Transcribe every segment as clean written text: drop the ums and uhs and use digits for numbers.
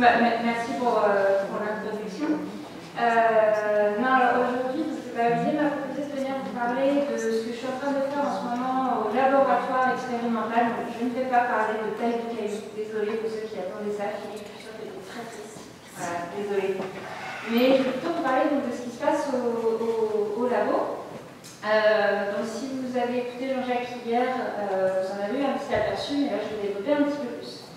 Merci pour l'introduction. Non, alors aujourd'hui, l'idée m'a proposé de venir vous parler de ce que je suis en train de faire en ce moment au laboratoire expérimental. Donc, je ne vais pas parler de taille de caillou. Désolée pour ceux qui attendaient ça. Je suis sûre que c'était très triste. Voilà, désolée. Mais je vais plutôt vous parler donc, de ce qui se passe au labo. Donc, si vous avez écouté Jean-Jacques hier, vous en avez eu un petit aperçu, mais là, je vais développer un petit peu plus.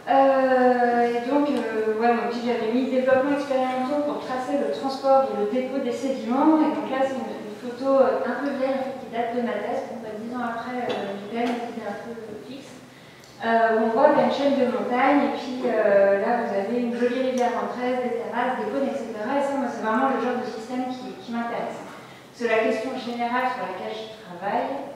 Et donc, j'avais mis développement expérimental pour tracer le transport et le dépôt des sédiments. Et donc là, c'est une photo un peu vieille en fait, qui date de ma thèse. Donc, 10 ans après, j'ai quand même une idée un peu fixe. Où on voit une chaîne de montagnes, et puis là, vous avez une jolie rivière en tresse, des terrasses, des cônes, etc. Et ça, moi, c'est vraiment le genre de système qui m'intéresse. C'est la question générale sur laquelle je travaille.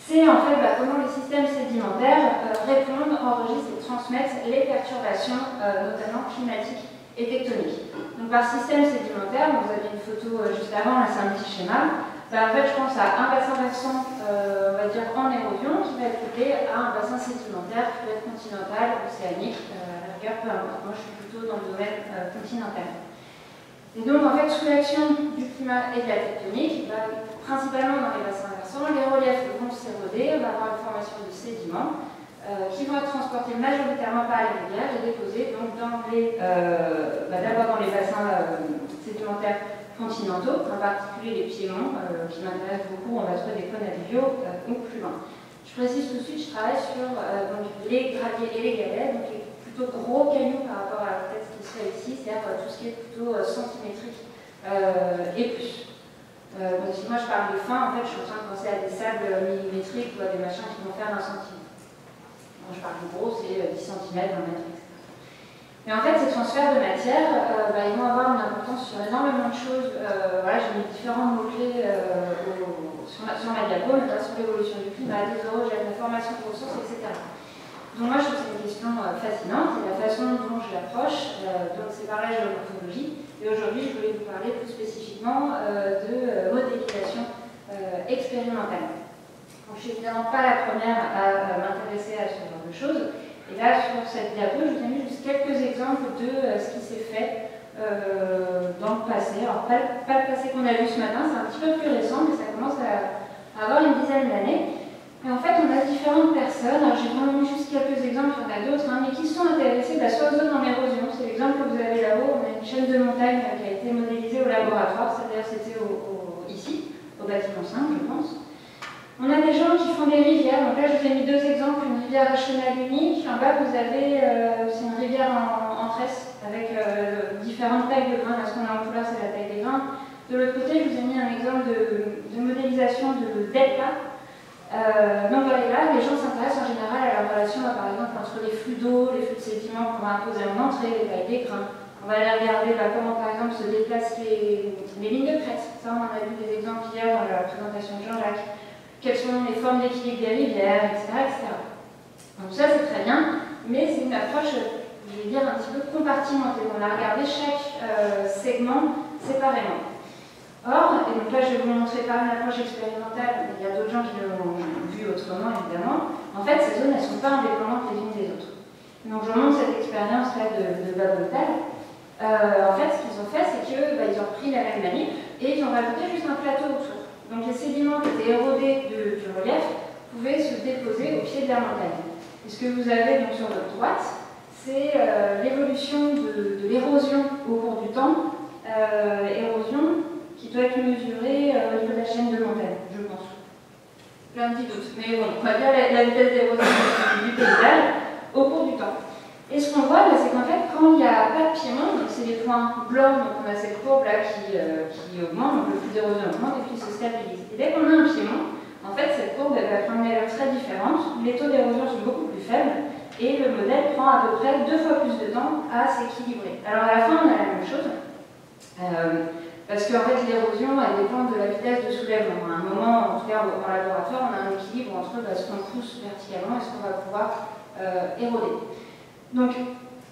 C'est en fait comment les systèmes sédimentaires répondent, enregistrent et transmettent les perturbations, notamment climatiques et tectoniques. Donc par système sédimentaire, vous avez une photo juste avant, là c'est un petit schéma. En fait, je pense à un bassin versant, on va dire en érosion, qui va être couplé à un bassin sédimentaire qui peut être continental, océanique, à la rigueur, peu importe. Moi, je suis plutôt dans le domaine continental. Et donc, en fait, sous l'action du climat et de la tectonique, principalement dans les bassins versants, les reliefs vont s'éroder, on va avoir une formation de sédiments qui vont être transportés majoritairement par les rivières et déposés donc, d'abord dans les bassins sédimentaires continentaux, en particulier les piémonts, qui m'intéressent beaucoup, on va trouver des cônes alluviaux ou plus loin. Je précise tout de suite, je travaille sur les graviers et les galets, donc les plutôt gros cailloux par rapport à la tête qui se fait ici, c'est-à-dire tout ce qui est plutôt centimétrique et plus. Donc si moi je parle de fin, en fait je suis en train de penser à des sables millimétriques ou à des machins qui vont faire 1 centimètre. Quand je parle de gros, c'est 10 cm, 1 mètre, etc. Mais en fait, ces transferts de matière, ils vont avoir une importance sur énormément de choses. Voilà, j'ai mis différents mots-clés sur ma diapo, notamment sur l'évolution du climat, des orogènes, la formation de ressources, etc. Donc moi, je trouve que c'est une question fascinante, c'est la façon dont je l'approche, donc c'est par la géomorphologie. Et aujourd'hui, je voulais vous parler plus spécifiquement de modélisation expérimentale. Donc, je ne suis évidemment pas la première à m'intéresser à ce genre de choses. Et là, sur cette diapo, je vous ai mis juste quelques exemples de ce qui s'est fait dans le passé. Alors, pas le passé qu'on a vu ce matin, c'est un petit peu plus récent, mais ça commence à avoir une dizaine d'années. Et en fait, on a différentes personnes, alors j'ai vraiment mis juste quelques exemples, il y en a d'autres, mais qui sont intéressées soit aux zones en érosion. C'est l'exemple que vous avez là-haut, on a une chaîne de montagne qui a été modélisée au laboratoire, c'est-à-dire c'était ici, au bâtiment 5, je pense. On a des gens qui font des rivières, donc là je vous ai mis 2 exemples, une rivière à chenal unique, en bas vous avez, c'est une rivière en tresse, avec différentes tailles de grains, là ce qu'on a en couleur c'est la taille des grains. De l'autre côté, je vous ai mis un exemple de modélisation de delta. Donc voilà, là, les gens s'intéressent en général à la relation, par exemple, entre les flux d'eau, les flux de sédiments qu'on va imposer en entrée, les tailles des grains. On va aller regarder comment, par exemple, se déplacent les lignes de crête. Ça, on en a vu des exemples hier dans la présentation de Jean-Jacques. Quelles sont les formes d'équilibre des rivières, etc., etc. Donc ça, c'est très bien, mais c'est une approche, je vais dire, un petit peu compartimentée. On a regardé chaque segment séparément. Or, et donc là je vais vous montrer par une approche expérimentale, mais il y a d'autres gens qui l'ont vu autrement évidemment, en fait ces zones elles ne sont pas indépendantes les unes des autres. Donc je montre cette expérience là de Babelthal. En fait ce qu'ils ont fait c'est qu'ils ont repris la même manip et ils ont rajouté juste un plateau autour. Donc les sédiments qui étaient érodés du relief pouvaient se déposer au pied de la montagne. Et ce que vous avez donc sur votre droite, c'est l'évolution de l'érosion au cours du temps, érosion qui doit être mesurée au niveau de la chaîne de montagne, je pense. Plein de petits doutes, mais bon, on va dire la vitesse d'érosion du paysage au cours du temps. Et ce qu'on voit, c'est qu'en fait, quand il n'y a pas de piémont, donc c'est les points blancs, donc on a cette courbe-là qui augmente, donc le flux d'érosion augmente et puis se stabilise. Et dès qu'on a un piémont, en fait, cette courbe va prendre une allure très différente, les taux d'érosion sont beaucoup plus faibles, et le modèle prend à peu près 2 fois plus de temps à s'équilibrer. Alors à la fin, on a la même chose. Parce qu'en fait, l'érosion, elle dépend de la vitesse de soulèvement. À un moment, en tout cas en laboratoire, on a un équilibre entre ce qu'on pousse verticalement et ce qu'on va pouvoir éroder. Donc,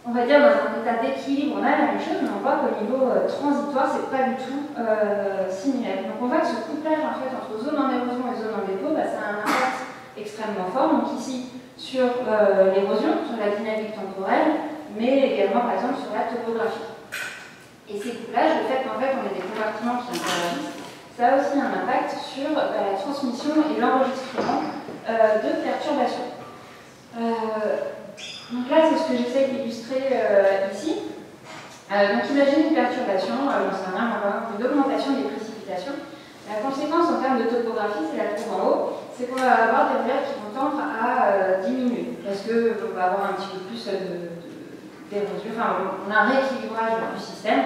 on va dire dans un état d'équilibre, on a la même chose, mais on voit qu'au niveau transitoire, c'est pas du tout similaire. Donc on voit que ce couplage en fait, entre zone en érosion et zone en dépôt, ça a un impact extrêmement forts. Donc ici, sur l'érosion, sur la dynamique temporelle, mais également, par exemple, sur la topographie. Et ces couplages, le fait qu'en fait, on ait des compartiments qui interagissent, ça a aussi un impact sur la transmission et l'enregistrement de perturbations. Donc là, c'est ce que j'essaie d'illustrer ici. Donc imaginez une perturbation, j'en sais rien, une augmentation des précipitations. La conséquence en termes de topographie, c'est la trouve en haut, c'est qu'on va avoir des reliefs qui vont tendre à diminuer, parce qu'on va avoir un petit peu plus d'érosion, enfin on a un rééquilibrage du système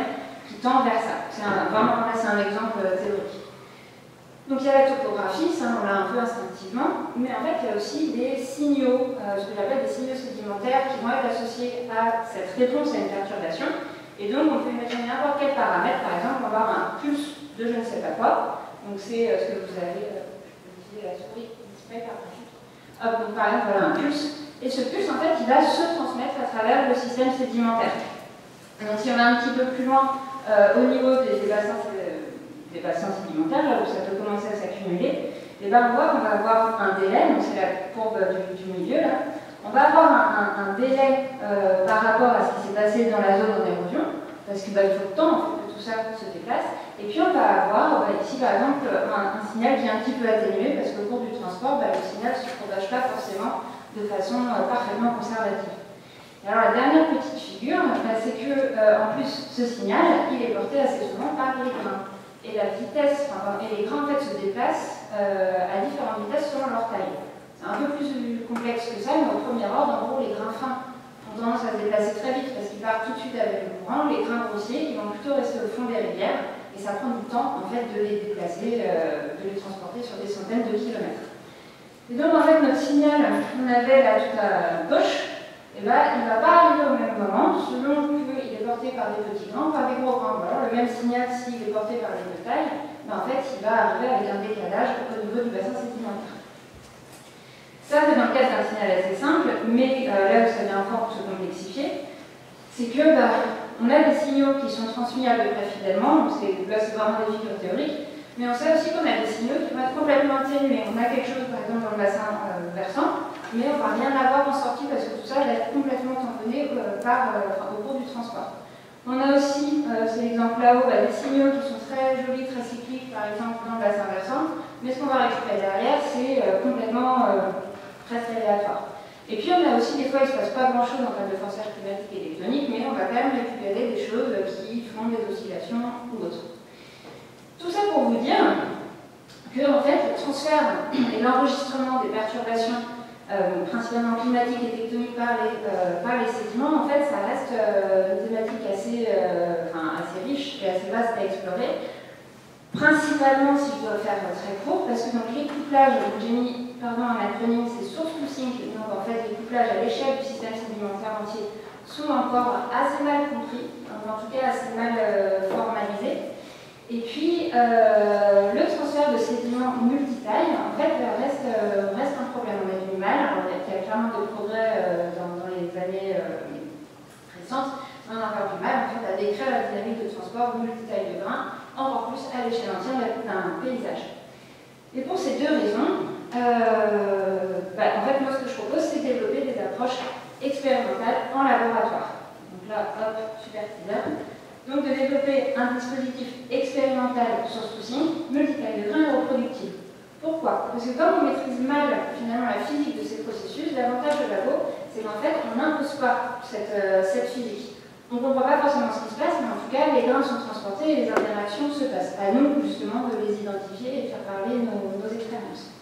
qui tend vers ça. Vraiment, là c'est un exemple théorique. Donc il y a la topographie, ça on l'a un peu instinctivement, mais en fait il y a aussi des signaux, ce que j'appelle des signaux sédimentaires qui vont être associés à cette réponse à une perturbation. Et donc on peut imaginer n'importe quel paramètre, par exemple on va avoir un pulse de je ne sais pas quoi, donc c'est ce que vous avez, je peux utiliser la souris display par exemple. Donc par exemple voilà un pulse, et ce pulse en fait il va se transmettre à travers le système sédimentaire. Donc si on va un petit peu plus loin au niveau des bassins sédimentaires, là où ça peut commencer à s'accumuler, et ben on voit qu'on va avoir un délai, donc c'est la courbe du milieu là, on va avoir un délai par rapport à ce qui s'est passé dans la zone en érosion, parce qu'il faut le temps en fait, que tout ça se déplace, et puis on va avoir ici par exemple un signal qui est un petit peu atténué, parce qu'au cours du transport, le signal ne se propage pas forcément de façon parfaitement conservative. Et alors la dernière petite figure, c'est que en plus ce signal, il est porté assez souvent par les grains. Et la vitesse, et les grains en fait se déplacent à différentes vitesses selon leur taille. C'est un peu plus complexe que ça, mais au premier ordre, en gros, les grains fins ont tendance à se déplacer très vite parce qu'ils partent tout de suite avec le courant. Les grains grossiers, ils vont plutôt rester au fond des rivières, et ça prend du temps en fait de les déplacer, de les transporter sur des centaines de kilomètres. Et donc en fait, notre signal qu'on avait là tout à gauche, il ne va pas arriver au même moment, selon qu'il est porté par des petits grains ou par des gros grains. Alors, le même signal, s'il est porté par les deux tailles, en fait, il va arriver avec un décalage au niveau du bassin sédimentaire. Ça, c'est dans le cas d'un signal assez simple, mais là où ça devient encore pour se complexifier, c'est que on a des signaux qui sont transmis à peu près fidèlement, donc là c'est vraiment des figures théoriques, mais on sait aussi qu'on a des signaux qui vont être complètement atténués. On a quelque chose, par exemple, dans le bassin versant, mais on ne va rien avoir en sortie parce que tout ça va être complètement tamponné au cours du transport. On a aussi, c'est l'exemple là-haut, des signaux qui sont très jolis, très cycliques, par exemple dans le bassin versant, mais ce qu'on va récupérer derrière, c'est complètement presque aléatoire. Et puis on a aussi, des fois, il ne se passe pas grand-chose en termes de forçage climatique et tectonique, mais on va quand même récupérer des choses qui font des oscillations ou autres. Tout ça pour vous dire que, en fait, le transfert et l'enregistrement des perturbations principalement climatique et tectonique par les sédiments, en fait, ça reste une thématique assez riche et assez vaste à explorer. Principalement, si je dois faire très court, parce que donc les couplages, j'ai mis un acronyme, c'est source to sink, donc en fait les couplages à l'échelle du système sédimentaire entier sont encore assez mal compris, en tout cas assez mal formalisés. Et puis, le transfert de sédiments multitailles, en fait, reste un problème. On a du mal, alors il y a clairement des progrès dans les années récentes, mais on a encore du mal en fait, à décrire la dynamique de transport multitaille de grains, encore plus à l'échelle entière d'un paysage. Et pour ces deux raisons, en fait, moi ce que je propose, c'est de développer des approches expérimentales en laboratoire. Donc là, hop, super teaser. Donc de développer un dispositif expérimental source to sink, multitaille de grains et reproductible. Pourquoi? Parce que comme on maîtrise mal finalement la physique de ces processus, l'avantage de labo, c'est qu'en fait on n'impose pas cette physique. Donc on ne voit pas forcément ce qui se passe, mais en tout cas les grains sont transportés et les interactions se passent. À nous justement de les identifier et de faire parler nos expériences.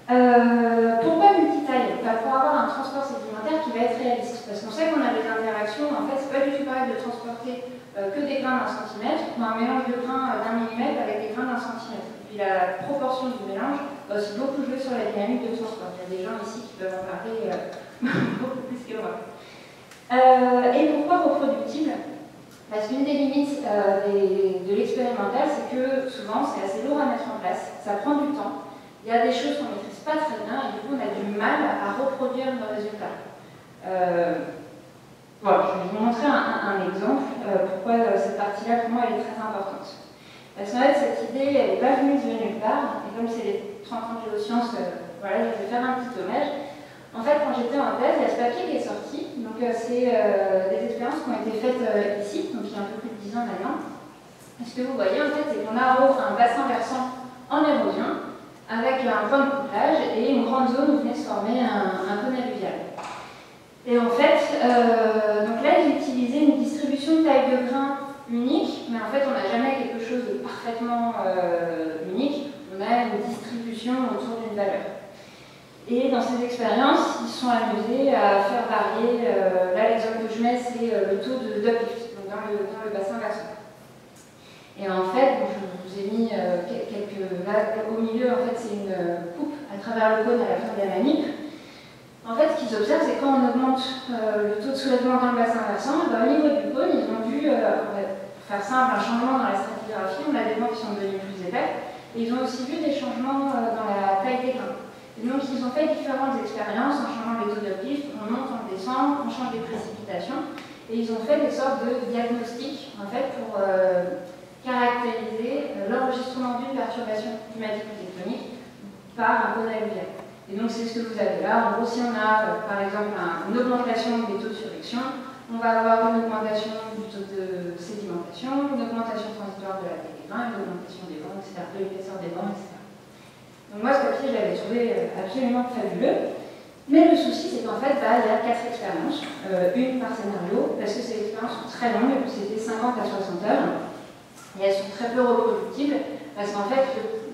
Pourquoi multitaille? Pour avoir un transport sédimentaire qui va être réaliste. Parce qu'on sait qu'on a des interactions, en fait c'est pas du tout pareil de transporter que des grains d'un centimètre, ou un mélange de grains d'un millimètre avec des grains d'un centimètre. Et puis la proportion du mélange va aussi beaucoup jouer sur la dynamique de transport. Il y a des gens ici qui peuvent en parler beaucoup plus que moi. Et pourquoi reproductible? Parce qu'une des limites de l'expérimental, c'est que souvent c'est assez lourd à mettre en place, ça prend du temps, il y a des choses qu'on ne maîtrise pas très bien et du coup on a du mal à reproduire nos résultats. Voilà, je vais vous montrer un exemple, pourquoi cette partie-là, pour moi, elle est très importante. Parce qu'en fait, cette idée, elle n'est pas venue de nulle part, et comme c'est les 30 ans de géosciences, voilà, je vais faire un petit hommage. En fait, quand j'étais en thèse, il y a ce papier qui est sorti. Donc, c'est des expériences qui ont été faites ici, donc il y a un peu plus de 10 ans maintenant. Et ce que vous voyez, en fait, c'est qu'on a en haut un bassin versant en érosion, avec un point de couplage et une grande zone où venait se former un cône alluvial. Et en fait, donc là, j'ai utilisé une distribution de taille de grain unique, mais en fait, on n'a jamais quelque chose de parfaitement unique. On a une distribution autour d'une valeur. Et dans ces expériences, ils se sont amusés à faire varier, là l'exemple que je mets, c'est le taux d'uplift, donc dans le bassin versant. Et en fait, je vous ai mis quelques... Là, au milieu, en fait, c'est une coupe à travers le cône à la fin de la manip. En fait, ce qu'ils observent, c'est quand on augmente le taux de soulèvement dans le bassin versant, au niveau du cône, ils ont vu, pour faire simple, un changement dans la stratigraphie. On a des bancs qui sont devenus plus épais. Et ils ont aussi vu des changements dans la taille des grains. Et donc, ils ont fait différentes expériences en changeant les taux d'uplift, on monte, on descend, on change les précipitations. Et ils ont fait des sortes de diagnostics, en fait, pour caractériser l'enregistrement d'une perturbation climatique ou tectonique par un cône alluvial. Et donc, c'est ce que vous avez là. En gros, si on a, par exemple, une augmentation des taux de survection, on va avoir une augmentation du taux de sédimentation, une augmentation transitoire de la taille des grains, une augmentation des vents, etc., de l'épaisseur des vents, etc. Donc moi, ce papier, je l'avais trouvé absolument fabuleux. Mais le souci, c'est qu'en fait, il y a 4 expériences, une par scénario, parce que ces expériences sont très longues, c'était 50 à 60 heures, et elles sont très peu reproductibles, parce qu'en fait,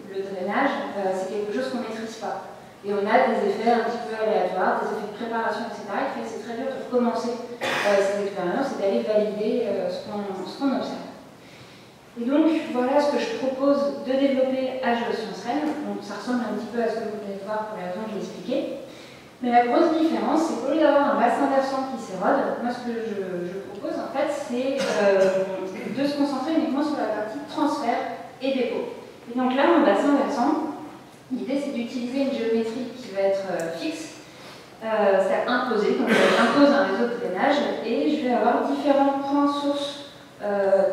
le drainage, c'est quelque chose qu'on ne maîtrise pas. Et on a des effets un petit peu aléatoires, des effets de préparation, etc., qui fait que c'est très dur de recommencer ces expériences et d'aller valider ce qu'on observe. Et donc, voilà ce que je propose de développer à Géosciences Rennes. Donc, ça ressemble un petit peu à ce que vous venez de voir pour les raisons que j'ai expliquées. Mais la grosse différence, c'est qu'au lieu d'avoir un bassin versant qui s'érode, moi, ce que je propose, en fait, c'est de se concentrer uniquement sur la partie transfert et dépôt. Et donc là, mon bassin versant, l'idée, c'est d'utiliser une géométrie qui va être fixe, c'est imposé, donc j'impose un réseau de drainage, et je vais avoir différents points sources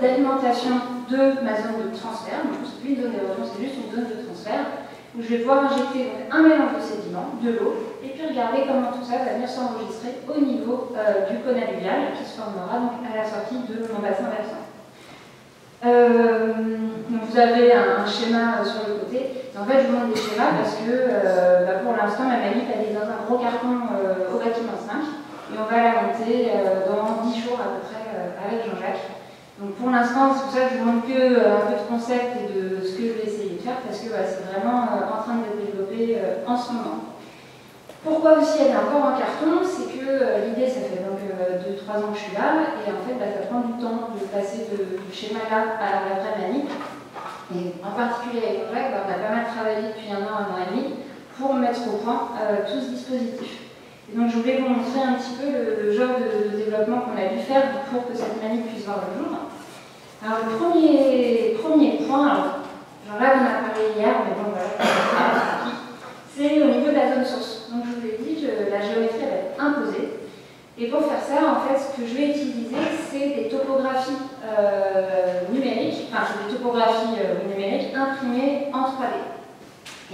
d'alimentation de ma zone de transfert. Donc, c'est plus une zone d'érosion, c'est juste une zone de transfert, où je vais pouvoir injecter un mélange de sédiments, de l'eau, et puis regarder comment tout ça va venir s'enregistrer au niveau du cône alluvial, qui se formera donc à la sortie de mon bassin versant. Donc vous avez un schéma sur le côté. En fait, je vous montre des schémas parce que pour l'instant, ma manip elle est dans un gros carton au bâtiment 5, et on va la monter dans 10 jours à peu près avec Jean-Jacques. Donc pour l'instant, c'est pour ça que je vous montre que un peu de concept et de ce que je vais essayer de faire, parce que c'est vraiment en train de développer en ce moment. Pourquoi aussi elle est encore en carton? C'est que l'idée, ça fait donc 2-3 ans que je suis là, et en fait, ça prend du temps de passer du schéma là à la vraie manip. Et en particulier avec Jean-Jacques, on a pas mal travaillé depuis 1 an et demi, pour mettre au point tout ce dispositif. Et donc je voulais vous montrer un petit peu le genre de développement qu'on a dû faire pour que cette manip puisse voir le jour. Alors le premier point, alors là on en a parlé hier, mais bon voilà, c'est au niveau de la zone source. Donc je vous ai dit, la géométrie va être imposée. Et pour faire ça, en fait, ce que je vais utiliser, c'est des topographies numériques, enfin c'est des topographies numériques imprimées en 3D.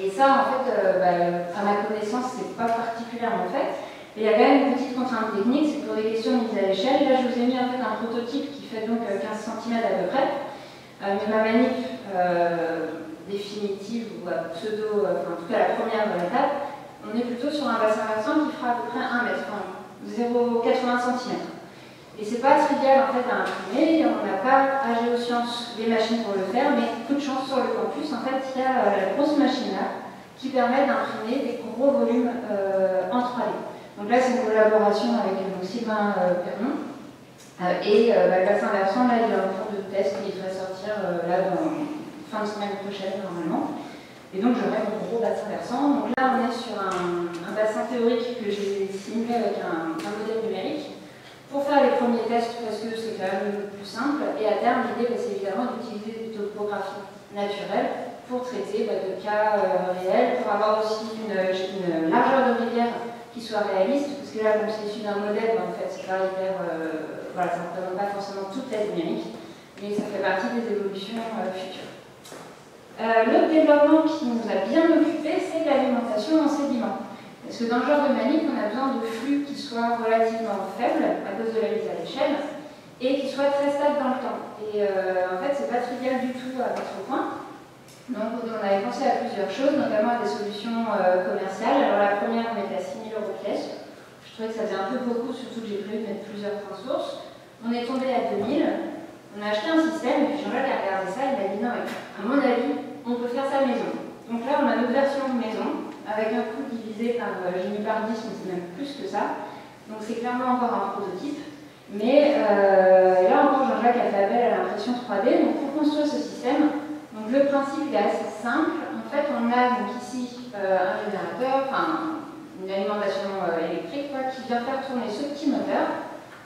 Et ça, en fait, à ma connaissance, c'est pas particulièrement fait. Mais il y a quand même une petite contrainte technique, c'est pour des questions de mise à l'échelle. Là, je vous ai mis en fait un prototype qui fait donc 15 cm à peu près. Mais ma manip définitive, ou pseudo, en tout cas la première étape, on est plutôt sur un bassin versant qui fera à peu près 1 mètre, 0,80 cm. Et c'est pas trivial en fait à imprimer, on n'a pas à Géosciences les machines pour le faire, mais coup de chance sur le campus, en fait, il y a la grosse machine là qui permet d'imprimer des gros volumes en 3D. Donc là, c'est une collaboration avec Sylvain Pernon. Le bassin versant, là, il est en cours de test qui devrait sortir là dans fin de semaine prochaine normalement. Et donc j'aurai mon gros bassin versant. Donc là, on est sur un bassin théorique que j'ai simulé avec un modèle numérique, pour faire les premiers tests, parce que c'est quand même le plus simple, et à terme, l'idée, c'est évidemment d'utiliser des topographies naturelles pour traiter de cas réels, pour avoir aussi une largeur de rivière qui soit réaliste, parce que là, comme c'est issu d'un modèle, en fait, c'est pas hyper, ça ne représente pas forcément toute la dynamique, mais ça fait partie des évolutions futures. L'autre développement qui nous a bien occupé, c'est l'alimentation en sédiments. Parce que dans le genre de manip, on a besoin de flux qui soient relativement faibles à cause de la mise à l'échelle et qui soient très stables dans le temps. Et en fait, c'est pas trivial du tout à mettre au point. Donc on avait pensé à plusieurs choses, notamment à des solutions commerciales. Alors la première, on était à 6 000 € pièce. Je trouvais que ça faisait un peu beaucoup, surtout que j'ai prévu de mettre plusieurs points sources. On est tombé à 2 000. On a acheté un système, et puis Jean-Jacques a regardé ça, il m'a dit non, à mon avis, on peut faire ça maison. Donc là, on a notre version maison, avec un coût divisé par, j'ai mis par 10, mais c'est même plus que ça. Donc c'est clairement encore un prototype. Mais là encore, Jean-Jacques a fait appel à l'impression 3D. Donc pour construire ce système, donc le principe est assez simple. En fait, on a donc ici un générateur, enfin une alimentation électrique quoi, qui vient faire tourner ce petit moteur.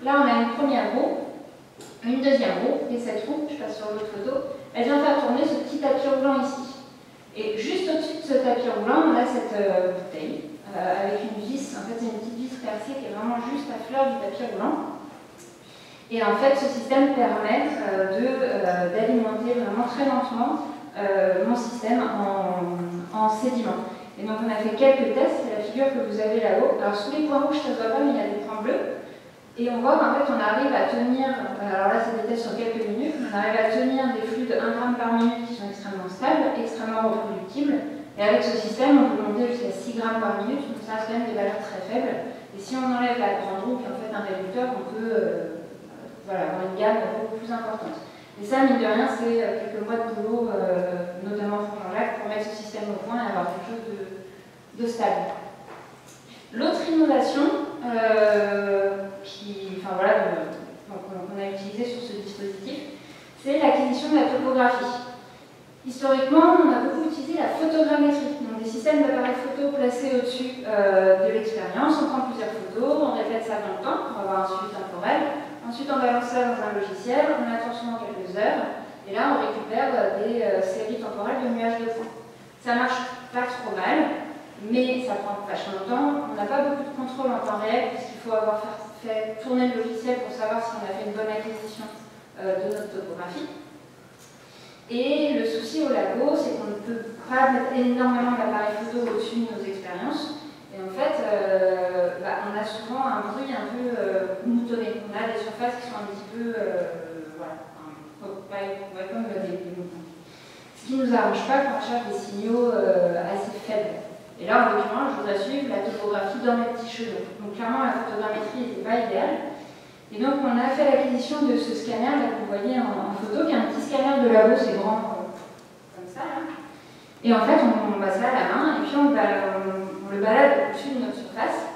Là, on a une première roue. Une deuxième roue, et cette roue, je passe sur l'autre photo, elle vient faire tourner ce petit tapis roulant ici. Et juste au-dessus de ce tapis roulant, on a cette bouteille avec une vis, en fait c'est une petite vis percée qui est vraiment juste à fleur du tapis roulant. Et en fait ce système permet d'alimenter vraiment très lentement mon système en sédiment. Et donc on a fait quelques tests, c'est la figure que vous avez là-haut. Alors sous les points rouges, ça ne se voit pas, mais il y a des points bleus. Et on voit qu'en fait, on arrive à tenir, alors là, c'est des tests sur quelques minutes, on arrive à tenir des flux de 1 g par minute qui sont extrêmement stables, extrêmement reproductibles. Et avec ce système, on peut monter jusqu'à 6 g par minute, donc ça reste quand même des valeurs très faibles. Et si on enlève la grande roue, qui est en fait un réducteur, on peut avoir une gamme beaucoup plus importante. Et ça, mine de rien, c'est quelques mois de boulot, notamment pour Jean-Jacques, pour mettre ce système au point et avoir quelque chose de stable. L'autre innovation, qu'on a utilisé sur ce dispositif, c'est l'acquisition de la topographie. Historiquement, on a beaucoup utilisé la photogrammétrie, donc des systèmes d'appareils photo placés au-dessus de l'expérience. On prend plusieurs photos, on répète ça dans le temps pour avoir un suivi temporel. Ensuite, on balance ça dans un logiciel, on attend souvent quelques heures, et là, on récupère des séries temporelles de nuages de points. Ça marche pas trop mal, mais ça prend vachement longtemps. On n'a pas beaucoup de contrôle en temps réel, puisqu'il faut avoir fait tourner le logiciel pour savoir si on a fait une bonne acquisition de notre topographie. Et le souci au labo, c'est qu'on ne peut pas mettre énormément d'appareils photo au-dessus de nos expériences. Et en fait, on a souvent un bruit un peu moutonné. On a des surfaces qui sont un petit peu, comme des moutons. Ce qui ne nous arrange pas quand on cherche des signaux assez faibles. Et là, en l'occurrence, je voudrais suivre la topographie dans mes petits cheveux. Donc clairement, la photogrammétrie n'était pas idéale. Et donc, on a fait l'acquisition de ce scanner là, que vous voyez en photo, qui est un petit scanner de labo, c'est grand, comme ça. Là. Et en fait, on passe ça à la main, et puis on le balade au-dessus de notre surface.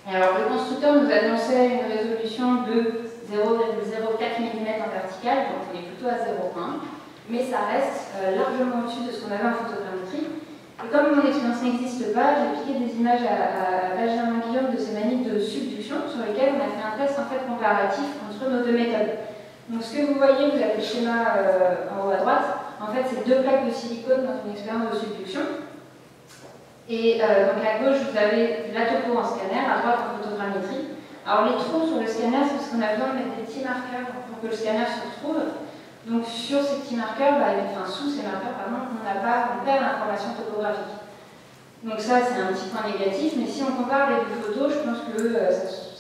Et alors, le constructeur nous annonçait une résolution de 0,04 mm en vertical, donc on est plutôt à 0,1. Mais ça reste largement au-dessus de ce qu'on avait en photogrammétrie. Et comme mon expérience n'existe pas, j'ai piqué des images à Benjamin Guillaume de ces manips de subduction sur lesquelles on a fait un test en fait comparatif entre nos deux méthodes. Donc ce que vous voyez, vous avez le schéma en haut à droite, en fait c'est deux plaques de silicone dans une expérience de subduction. Et donc à gauche vous avez la topo en scanner, à droite en photogrammétrie. Alors les trous sur le scanner, c'est parce qu'on a besoin de mettre des petits marqueurs pour que le scanner se retrouve. Donc sur ces petits marqueurs, sous ces marqueurs, pardon, on perd l'information topographique. Donc ça, c'est un petit point négatif, mais si on compare les deux photos, je pense que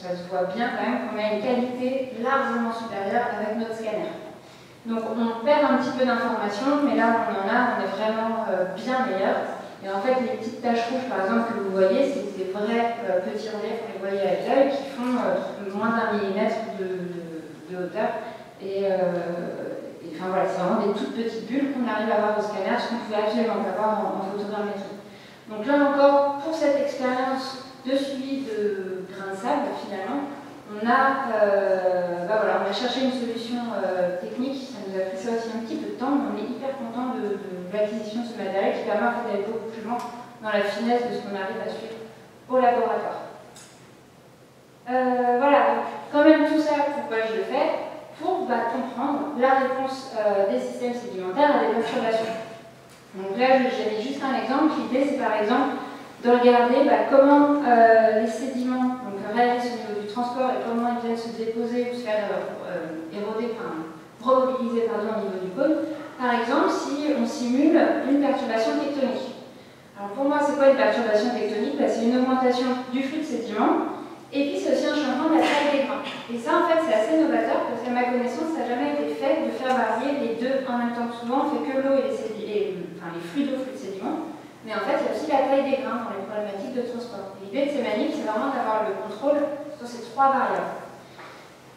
ça se voit bien quand même qu'on a une qualité largement supérieure avec notre scanner. Donc on perd un petit peu d'informations, mais là où on en a, on est vraiment bien meilleur. Et en fait, les petites taches rouges, par exemple, que vous voyez, c'est des vrais petits reliefs, vous les voyez à l'œil, qui font moins d'1 millimètre de hauteur. Enfin voilà, c'est vraiment des toutes petites bulles qu'on arrive à avoir au scanner, ce qu'on pouvait absolument pas avoir en photogrammétrie. Donc là encore, pour cette expérience de suivi de grains de sable, finalement, on a cherché une solution technique, ça nous a pris ça aussi un petit peu de temps, mais on est hyper content de l'acquisition de ce matériel qui permet en fait d'aller beaucoup plus loin dans la finesse de ce qu'on arrive à suivre au laboratoire. Voilà, donc quand même tout ça, pourquoi je le fais? Pour comprendre la réponse des systèmes sédimentaires à des perturbations. Donc là, j'ai mis juste un exemple. L'idée, c'est par exemple de regarder comment les sédiments réagissent au niveau du transport et comment ils viennent se déposer ou se faire éroder, remobiliser au niveau du cône par exemple, si on simule une perturbation tectonique. Alors pour moi, c'est quoi une perturbation tectonique? C'est une augmentation du flux de sédiments, et puis c'est aussi un changement de la taille des grains. Et ça, en fait, c'est assez novateur, parce qu'à ma connaissance, ça n'a jamais été fait de faire varier les deux en même temps. Souvent, on fait que l'eau et les flux d'eau, flux de sédiments, mais en fait, il y a aussi la taille des grains dans les problématiques de transport. L'idée de ces manifs, c'est vraiment d'avoir le contrôle sur ces trois variables.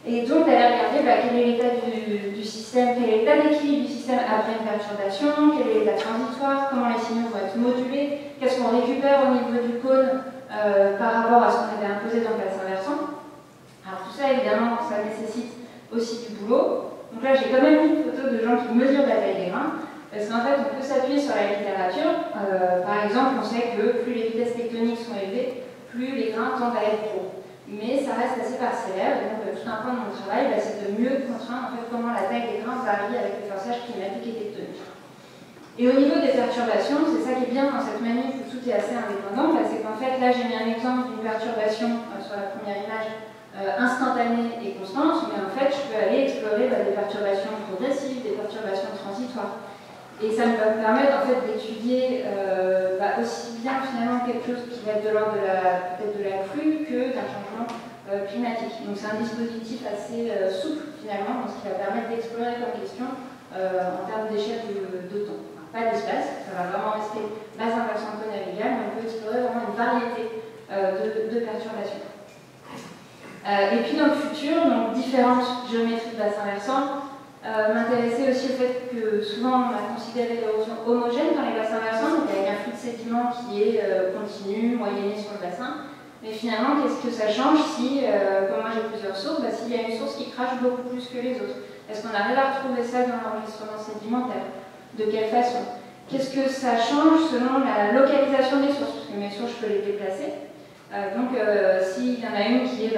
Et donc d'aller regarder quel est l'état du système, quel est l'état d'équilibre du système après une perturbation, quel est l'état transitoire, comment les signaux vont être modulés, qu'est-ce qu'on récupère au niveau du cône par rapport à ce qu'on avait imposé dans le bassin versant. Alors tout ça, évidemment, ça nécessite aussi du boulot. Donc là, j'ai quand même mis une photo de gens qui mesurent la taille des grains, parce qu'en fait, on peut s'appuyer sur la littérature. Par exemple, on sait que plus les vitesses tectoniques sont élevées, plus les grains tendent à être gros. Mais ça reste assez parcellaire, et donc tout un point de mon travail, c'est de mieux contraindre en fait, comment la taille des grains varie avec le forçage climatique et tectonique. Et au niveau des perturbations, c'est ça qui est bien dans cette manip où tout est assez indépendant, c'est qu'en fait là j'ai mis un exemple d'une perturbation sur la première image instantanée et constante, mais en fait je peux aller explorer des perturbations progressives, des perturbations transitoires. Et ça me va me permettre en fait d'étudier aussi bien finalement quelque chose qui va être de l'ordre peut-être de la crue que d'un changement climatique. Donc c'est un dispositif assez souple finalement, donc ce qui va permettre d'explorer comme question en termes d'échelle de temps. Enfin, pas d'espace, ça va vraiment rester bassin versant cône navigal, mais on peut explorer vraiment une variété de perturbations. Et puis dans le futur, donc différentes géométries de bassin versant. M'intéressait aussi le fait que souvent on a considéré l'érosion homogène dans les bassins versants, donc avec un flux de sédiments qui est continu, moyenné sur le bassin. Mais finalement, qu'est-ce que ça change si, comme moi j'ai plusieurs sources, s'il y a une source qui crache beaucoup plus que les autres? Est-ce qu'on arrive à retrouver ça dans l'enregistrement sédimentaire? De quelle façon? Qu'est-ce que ça change selon la localisation des sources? Parce que mes sources, je peux les déplacer. S'il y en a une qui est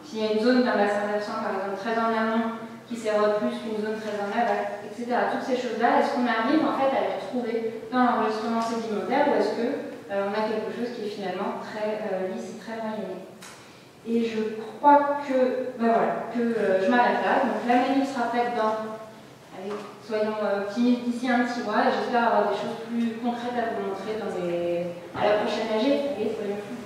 s'il y a une zone d'un bassin versant, par exemple, très en amont, qui s'érode plus qu'une zone très en aval, etc. Toutes ces choses-là, est-ce qu'on arrive en fait à les retrouver dans l'enregistrement sédimentaire ou est-ce qu'on a quelque chose qui est finalement très lisse et très moyenné? Et je crois que, je m'arrête là. Donc la manip sera prête soyons optimistes d'ici un petit mois et j'espère avoir des choses plus concrètes à vous montrer à la prochaine AG. Allez, soyons fous.